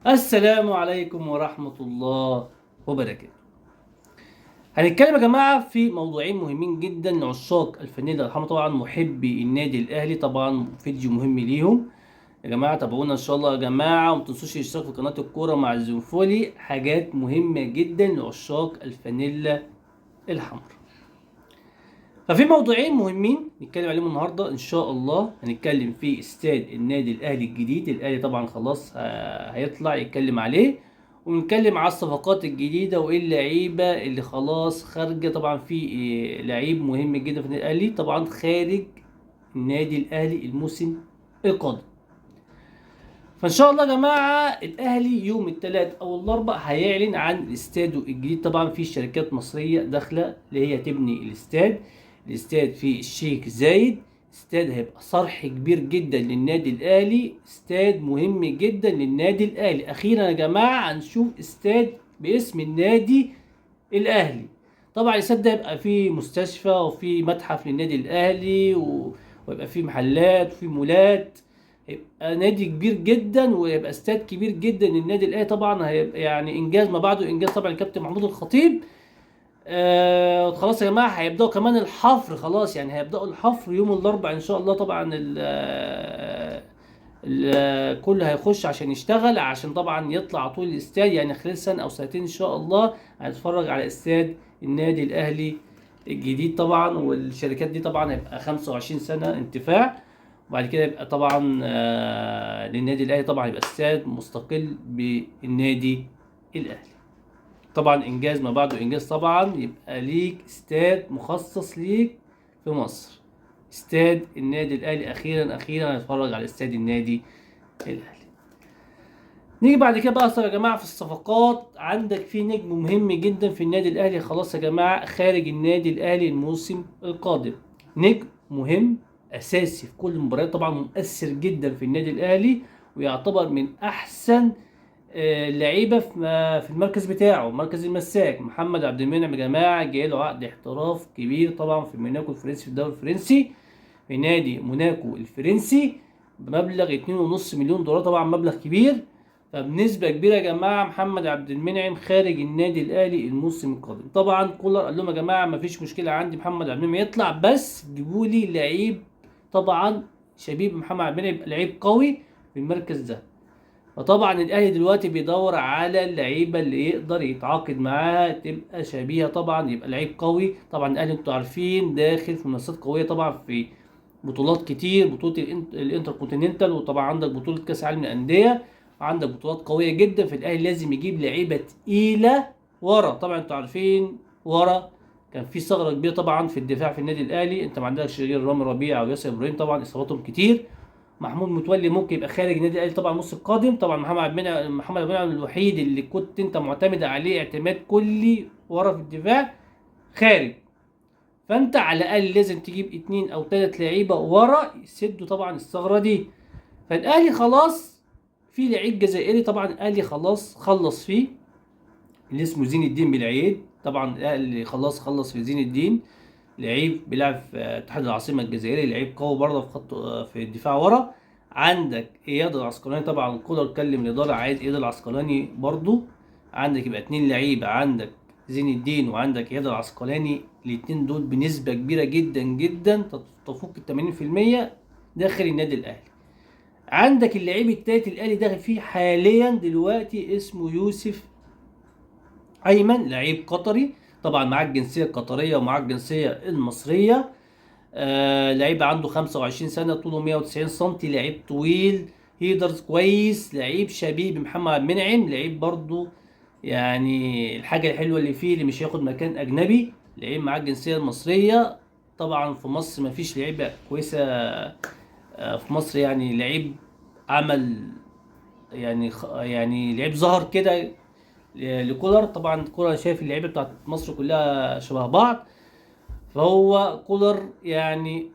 السلام عليكم ورحمة الله وبركاته. هنتكلم يا جماعة في موضوعين مهمين جدا لعشاق الفانيلا الحمراء، طبعا محبي النادي الأهلي، طبعا فيديو مهم ليهم يا جماعة. تابعونا إن شاء الله يا جماعة، وما تنسوش الاشتراك في قناة الكورة مع الزنفولي، حاجات مهمة جدا لعشاق الفانيلا الحمراء. ففي موضوعين مهمين نتكلم عليهم النهارده ان شاء الله. هنتكلم في استاد النادي الاهلي الجديد، الاهلي طبعا خلاص هيطلع يتكلم عليه، ونتكلم على الصفقات الجديده وايه اللعيبه اللي خلاص خارجه. طبعا في لعيب مهم جدا في النادي الاهلي طبعا خارج النادي الاهلي الموسم القادم. فان شاء الله يا جماعه الاهلي يوم الثلاث او الاربع هيعلن عن استاده الجديد. طبعا في شركات مصريه داخله اللي هي تبني الاستاد في الشيخ زايد. استاد هيبقى صرح كبير جدا للنادي الاهلي، استاد مهم جدا للنادي الاهلي. اخيرا يا جماعه هنشوف استاد باسم النادي الاهلي. طبعا الاستاد ده يبقى فيه مستشفى وفيه متحف للنادي الاهلي ويبقى فيه محلات وفيه مولات. هيبقى نادي كبير جدا ويبقى استاد كبير جدا للنادي الاهلي. طبعا هيبقى يعني انجاز ما بعده انجاز. طبعا الكابتن محمود الخطيب خلاص يا جماعه هيبداوا كمان الحفر. خلاص يعني هيبداوا الحفر يوم الاربعاء ان شاء الله. طبعا الكل هيخش عشان يشتغل، عشان طبعا يطلع طول الاستاد. يعني خلال سنه او سنتين ان شاء الله هنتفرج على استاد النادي الاهلي الجديد طبعا. والشركات دي طبعا هيبقى 25 سنه انتفاع، وبعد كده يبقى طبعا للنادي الاهلي طبعا يبقى استاد مستقل بالنادي الاهلي. طبعا انجاز ما بعده انجاز. طبعا يبقى ليك استاد مخصص ليك في مصر، استاد النادي الاهلي. اخيرا اخيرا هنتفرج على استاد النادي الاهلي. نيجي بعد كده بقى يا جماعه في الصفقات. عندك في نجم مهم جدا في النادي الاهلي خلاص يا جماعه خارج النادي الاهلي الموسم القادم. نجم مهم اساسي في كل المباريات، طبعا مؤثر جدا في النادي الاهلي، ويعتبر من احسن لعيبه في المركز بتاعه، مركز المساك. محمد عبد المنعم يا جماعه جاي له عقد احتراف كبير طبعا في موناكو الفرنسي، في الدوري الفرنسي، في نادي موناكو الفرنسي، بمبلغ 2.5 مليون دولار. طبعا مبلغ كبير. فبنسبه كبيره يا جماعه محمد عبد المنعم خارج النادي الاهلي الموسم القادم. طبعا كولر قال لهم يا جماعه ما فيش مشكله عندي محمد عبد المنعم يطلع، بس جيبوا لي لعيب طبعا شبيه محمد عبد المنعم، يبقى لعيب قوي في المركز ده. فطبعا الاهلي دلوقتي بيدور على اللعيبه اللي يقدر يتعاقد معاها تبقى شبيهه، طبعا يبقى لعيب قوي. طبعا الاهلي انتوا عارفين داخل في منافسات قويه طبعا في بطولات كتير، بطوله الانتر كونتيننتال، وطبعا عندك بطوله كاس العالم للانديه، وعندك بطولات قويه جدا. في الاهلي لازم يجيب لعيبه تقيله ورا. طبعا انتوا عارفين ورا كان في ثغره كبيره طبعا في الدفاع في النادي الاهلي. انت ما عندكش غير رامي ربيعه وياسر ابراهيم، طبعا اصاباتهم كتير. محمود متولي ممكن يبقى خارج النادي الاهلي طبعا الموسم القادم. طبعا محمد عبد المنعم الوحيد اللي كنت انت معتمد عليه اعتماد كلي ورا في الدفاع خارج. فانت على الاقل لازم تجيب 2 او 3 لعيبه ورا يسدوا طبعا الثغره دي. فالاهلي خلاص في لعيب جزائري طبعا الاهلي خلاص خلص فيه، اللي اسمه زين الدين بالعيد. طبعا الاهلي خلاص خلص في زين الدين، لعيب بيلعب في اتحاد العاصمه الجزائري، لعيب قوي برضه في خط في الدفاع ورا. عندك اياد العسقلاني، طبعا كولر كلم الاداره عايز اياد العسقلاني برضه. عندك يبقى 2 لعيبه، عندك زين الدين وعندك اياد العسقلاني. الاتنين دول بنسبه كبيره جدا جدا تفوق ال 80% داخل النادي الاهلي. عندك اللعيب التالت الاهلي داخل فيه حاليا دلوقتي اسمه يوسف ايمن، لعيب قطري، طبعا معاه الجنسيه القطريه ومعاه الجنسيه المصريه. لعيب عنده 25 سنه، طوله 190 سم، لعيب طويل، هيدرز كويس، لعيب شبيه بمحمد عبد المنعم. لعيب برضو يعني الحاجه الحلوه اللي فيه اللي مش هياخد مكان اجنبي، لعيب معاه الجنسيه المصريه. طبعا في مصر مفيش لعيبه كويسه في مصر، يعني لعيب عمل يعني لعيب ظهر كده لكولر. طبعا كولر شايف اللعيبه بتاعت مصر كلها شبه بعض، فهو كولر يعني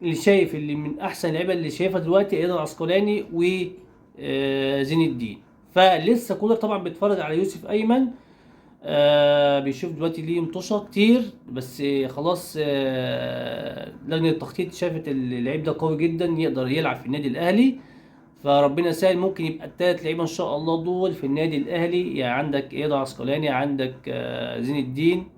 اللي شايف اللي من احسن اللعيبه اللي شايفها دلوقتي ايضا عسقلاني وزين الدين. فلسه كولر طبعا بيتفرج على يوسف ايمن، بيشوف دلوقتي ليه مطوشه كتير، بس خلاص لجنه التخطيط شافت اللعيب ده قوي جدا يقدر يلعب في النادي الاهلي. فربنا يسهل، ممكن يبقى التلات لعيبه ان شاء الله دول في النادي الاهلي. يعني عندك ايضا عسقلاني، عندك زين الدين،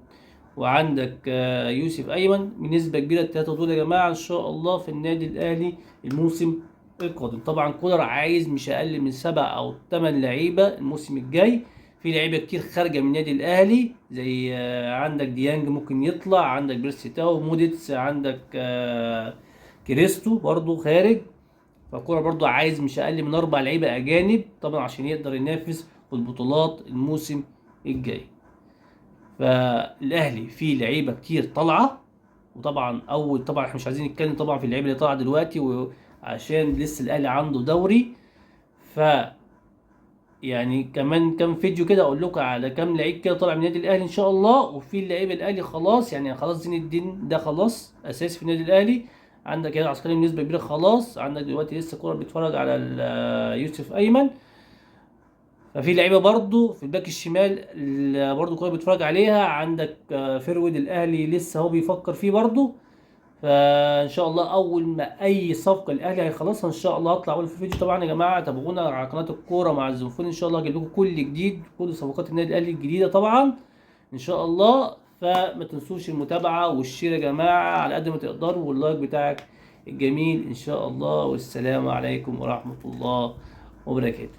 وعندك يوسف ايمن. بنسبه كبيره التلاته دول يا جماعه ان شاء الله في النادي الاهلي الموسم القادم. طبعا كولر عايز مش اقل من 7 أو 8 لعيبه الموسم الجاي. في لعيبه كتير خارجه من النادي الاهلي، زي عندك ديانج ممكن يطلع، عندك بيرسيتاو، موديتس، عندك كريستو برضو خارج. فكولر برضو عايز مش اقل من 4 لعيبه اجانب طبعا عشان يقدر ينافس في البطولات الموسم الجاي. فالاهلي فيه لعيبه كتير طالعه، وطبعا طبعا احنا مش عايزين نتكلم طبعا في اللعيبه اللي طالعه دلوقتي، وعشان لسه الاهلي عنده دوري. ف يعني كمان كام فيديو كده اقول لكم على كام لعيب كده طالع من النادي الاهلي ان شاء الله. وفي اللعيبه الاهلي خلاص، يعني خلاص زين الدين ده خلاص اساسي في النادي الاهلي. عندك هنا عسكري بنسبه كبيره خلاص. عندك دلوقتي لسه كوره بيتفرج على يوسف ايمن. ففي لعيبه برضو في الباك الشمال اللي برضو كوره بيتفرج عليها. عندك فيرود الاهلي لسه هو بيفكر فيه برضو. فان شاء الله اول ما اي صفقه الاهلي هيخلصها ان شاء الله هطلع اقول في الفيديو. طبعا يا جماعه تابعونا على قناه الكوره مع الزنفون، ان شاء الله هجيب لكم كل جديد، كل صفقات النادي الاهلي الجديده طبعا ان شاء الله. فما تنسوش المتابعه والشير يا جماعه على قد ما تقدروا، واللايك بتاعك الجميل ان شاء الله. والسلام عليكم ورحمه الله وبركاته.